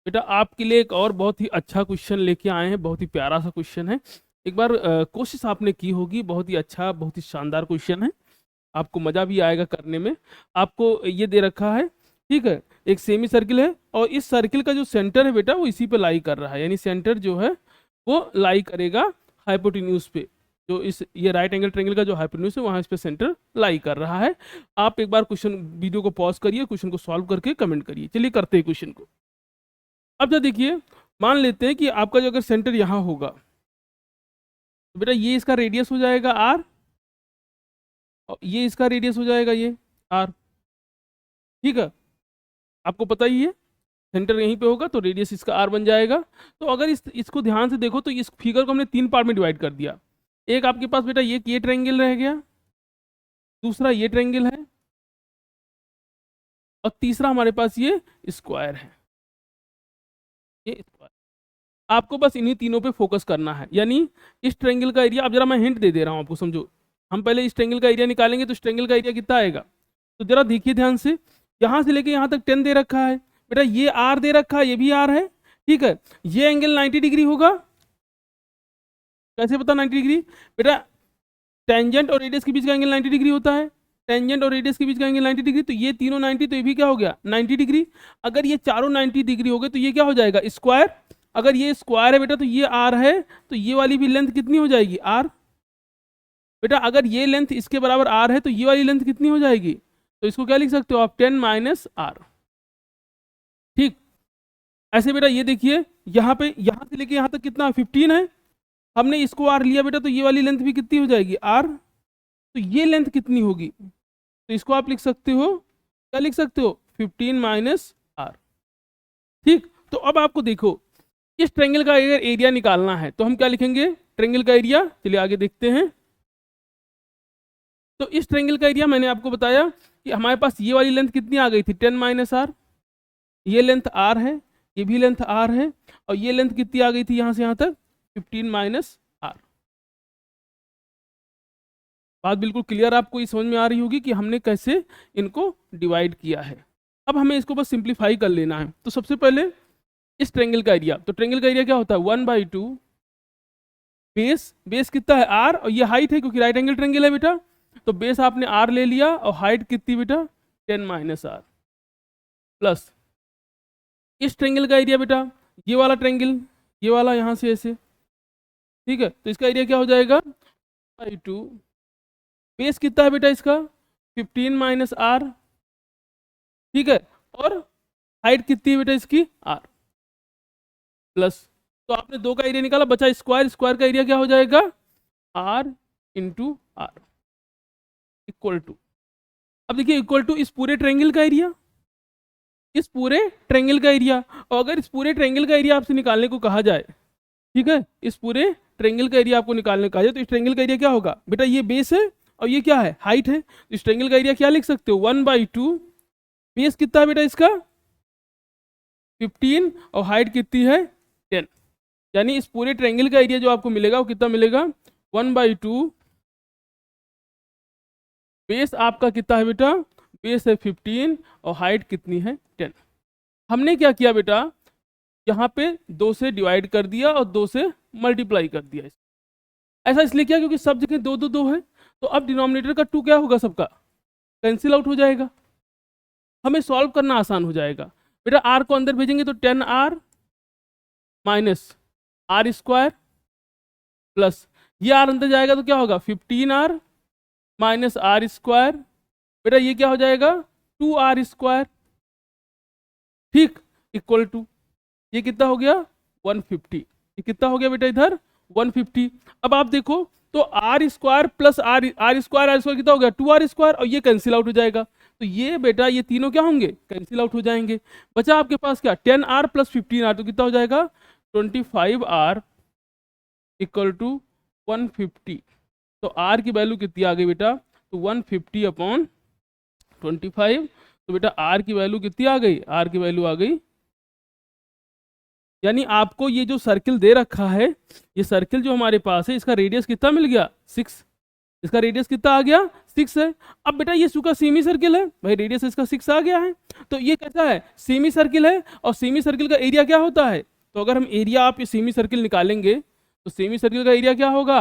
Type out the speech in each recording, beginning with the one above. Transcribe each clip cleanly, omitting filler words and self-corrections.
बेटा आपके लिए एक और बहुत ही अच्छा क्वेश्चन लेके आए हैं, बहुत ही प्यारा सा क्वेश्चन है। एक बार कोशिश आपने की होगी, बहुत ही अच्छा, बहुत ही शानदार क्वेश्चन है, आपको मजा भी आएगा करने में। आपको ये दे रखा है, ठीक है, एक सेमी सर्किल है और इस सर्किल का जो सेंटर है बेटा वो इसी पे लाई कर रहा है, यानी सेंटर जो है वो लाई करेगा हाइपोटेन्यूज पे। जो इस ये राइट एंगल ट्रायंगल का जो हाइपोटेन्यूज है वहां इस पे सेंटर लाई कर रहा है। आप एक बार क्वेश्चन वीडियो को पॉज करिए, क्वेश्चन को सॉल्व करके कमेंट करिए। चलिए करते हैं क्वेश्चन को। अब जब देखिए, मान लेते हैं कि आपका जो अगर सेंटर यहाँ होगा तो बेटा ये इसका रेडियस हो जाएगा आर, और ये इसका रेडियस हो जाएगा ये आर, ठीक है। आपको पता ही है सेंटर यहीं पे होगा तो रेडियस इसका आर बन जाएगा। तो अगर इसको ध्यान से देखो तो इस फिगर को हमने 3 पार्ट में डिवाइड कर दिया। एक आपके पास बेटा ये ट्रायंगल रह गया, दूसरा ये ट्रायंगल है, और तीसरा हमारे पास ये स्क्वायर है, ये स्क्वायर। आपको बस इन्हीं तीनों पे फोकस करना है, यानी इस ट्रायंगल का एरिया, अब जरा मैं हिंट दे दे रहा हूँ आपको, समझो। हम पहले इस ट्रायंगल का एरिया निकालेंगे तो इस ट्रायंगल का एरिया कितना आएगा, तो जरा देखिए ध्यान से। यहाँ से लेके यहाँ तक 10 दे रखा है बेटा, ये आर दे रखा है, ये भी आर है, ठीक है। ये एंगल 90 डिग्री होगा, कैसे पता 90 डिग्री बेटा, टेंजेंट और रेडियस के बीच का एंगल 90 डिग्री होता है, टेंजेंट और रेडियस के बीच का एंगल 90 डिग्री, तो ये तीनों 90, तो ये भी क्या हो गया 90 डिग्री। अगर ये चारों 90 डिग्री हो गए तो ये क्या हो जाएगा स्क्वायर। अगर ये स्क्वायर है बेटा तो ये आर है, तो ये वाली भी लेंथ कितनी हो जाएगी आर। बेटा अगर ये लेंथ इसके बराबर आर है तो ये वाली लेंथ कितनी हो जाएगी, तो इसको क्या लिख सकते हो आप 10 माइनस आर, ठीक। ऐसे बेटा ये देखिए, यहाँ पे यहाँ से लेके यहाँ तक कितना 15 है, हमने इसको आर लिया बेटा, तो ये वाली लेंथ भी कितनी हो जाएगी आर, तो ये लेंथ कितनी होगी, तो इसको आप लिख सकते हो, क्या लिख सकते हो 15 माइनस आर, ठीक। तो अब आपको देखो इस ट्रायंगल का अगर एरिया निकालना है तो हम क्या लिखेंगे ट्रायंगल का एरिया, चलिए आगे देखते हैं। तो इस ट्रायंगल का एरिया मैंने आपको बताया कि हमारे पास ये वाली लेंथ कितनी आ गई थी 10 माइनस आर, ये लेंथ आर है, ये भी लेंथ आर है, और ये लेंथ कितनी आ गई थी यहाँ से यहाँ तक 15 माइनस आर। बात बिल्कुल क्लियर आपको ये समझ में आ रही होगी कि हमने कैसे इनको डिवाइड किया है। अब हमें इसको बस सिंप्लीफाई कर लेना है। तो सबसे पहले इस ट्रायंगल का एरिया, तो ट्रायंगल का एरिया क्या होता है 1/2 बेस, बेस कितना है आर, और ये हाइट है क्योंकि राइट एंगल ट्रायंगल है बेटा, तो बेस आपने आर ले लिया, और हाइट कितनी बेटा 10 माइनस आर, प्लस इस ट्रायंगल का एरिया बेटा, ये वाला ट्रायंगल, ये वाला यहाँ से ऐसे, ठीक है। तो इसका एरिया क्या हो जाएगा 2, बेस कितना है बेटा इसका 15 माइनस आर, ठीक है, और हाइट कितनी है बेटा इसकी आर, प्लस, तो आपने 2 का एरिया निकाला, बचा स्क्वायर, स्क्वायर का एरिया क्या हो जाएगा R into R equal to, अब देखिए इक्वल टू इस पूरे ट्रायंगल का एरिया, इस पूरे ट्रायंगल का एरिया। और अगर इस पूरे ट्रायंगल का एरिया आपसे निकालने को कहा जाए, ठीक है, इस पूरे ट्रायंगल का एरिया आपको निकालने को कहा जाए, तो इस ट्रायंगल का एरिया क्या होगा बेटा, ये बेस है और ये क्या है हाइट है, तो इस ट्रायंगल का एरिया क्या लिख सकते हो 1/2, बेस कितना है बेटा इसका 15 और हाइट कितनी है 10, यानी इस पूरे ट्रायंगल का एरिया जो आपको मिलेगा वो कितना मिलेगा 1/2, बेस आपका कितना है बेटा, बेस है 15 और हाइट कितनी है 10। हमने क्या किया बेटा, यहाँ पे 2 से डिवाइड कर दिया और 2 से मल्टीप्लाई कर दिया। ऐसा इसलिए किया क्योंकि सब जगह 2 2 2 है, तो अब डिनोमिनेटर का 2 क्या होगा, सबका कैंसिल आउट हो जाएगा, हमें सॉल्व करना आसान हो जाएगा। बेटा आर को अंदर भेजेंगे तो 10 R minus R square, plus ये आर अंदर जाएगा तो क्या होगा 15 आर माइनस आर स्क्वायर, बेटा ये क्या हो जाएगा 2 आर स्क्वायर, ठीक, इक्वल टू ये कितना हो गया 150, ये कितना हो गया बेटा इधर 150। अब आप देखो तो R square plus R square कितना हो गया 2 आर स्क्वायर, और ये कैंसिल आउट हो जाएगा, तो ये बेटा ये तीनों क्या होंगे कैंसिल आउट हो जाएंगे। बचा आपके पास क्या 10 आर प्लस 15 आर, तो कितना हो जाएगा 25 आर इक्वल टू 150। तो आर की वैल्यू कितनी आ गई बेटा, तो 150 अपॉन 25, तो बेटा आर की वैल्यू कितनी आ गई, आर की वैल्यू आ गई, यानी आपको ये जो सर्किल दे रखा है, ये सर्किल जो हमारे पास है इसका रेडियस कितना मिल गया 6, इसका रेडियस कितना आ गया 6 है। अब बेटा ये चूंकि सेमी सर्किल है भाई, रेडियस इसका 6 आ गया है, तो ये कैसा है सेमी सर्किल है, और सेमी सर्किल का एरिया क्या होता है, तो अगर हम एरिया आप सेमी सर्किल निकालेंगे तो सेमी सर्किल का एरिया क्या होगा,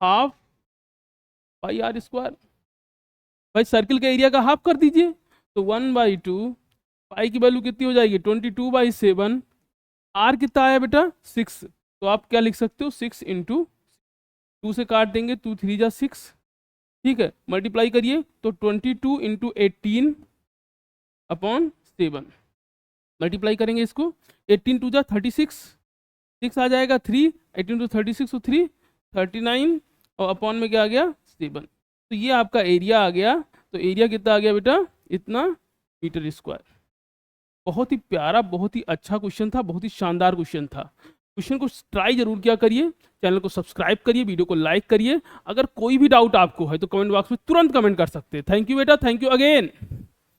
हाफ पाई आर स्क्वायर। भाई सर्किल का एरिया का हाफ कर दीजिए, तो 1/2 पाई की वैल्यू कितनी हो जाएगी 22/7, आर कितना आया बेटा 6, तो आप क्या लिख सकते हो 6 इंटू 2 से काट देंगे, 2 3 जा 6, ठीक है, मल्टीप्लाई करिए तो 22 इंटू 18/7, मल्टीप्लाई करेंगे इसको, 18 2 जा 36, 6 आ जाएगा 3, 18 टू 36 तो 3 39, और अपॉन में क्या आ गया 7, तो ये आपका एरिया आ गया। तो एरिया कितना आ गया बेटा, इतना मीटर स्क्वायर। बहुत ही प्यारा, बहुत ही अच्छा क्वेश्चन था, बहुत ही शानदार क्वेश्चन था। क्वेश्चन को ट्राई जरूर किया करिए, चैनल को सब्सक्राइब करिए, वीडियो को लाइक करिए। अगर कोई भी डाउट आपको है तो कमेंट बॉक्स में तुरंत कमेंट कर सकते हैं। थैंक यू बेटा, थैंक यू अगेन।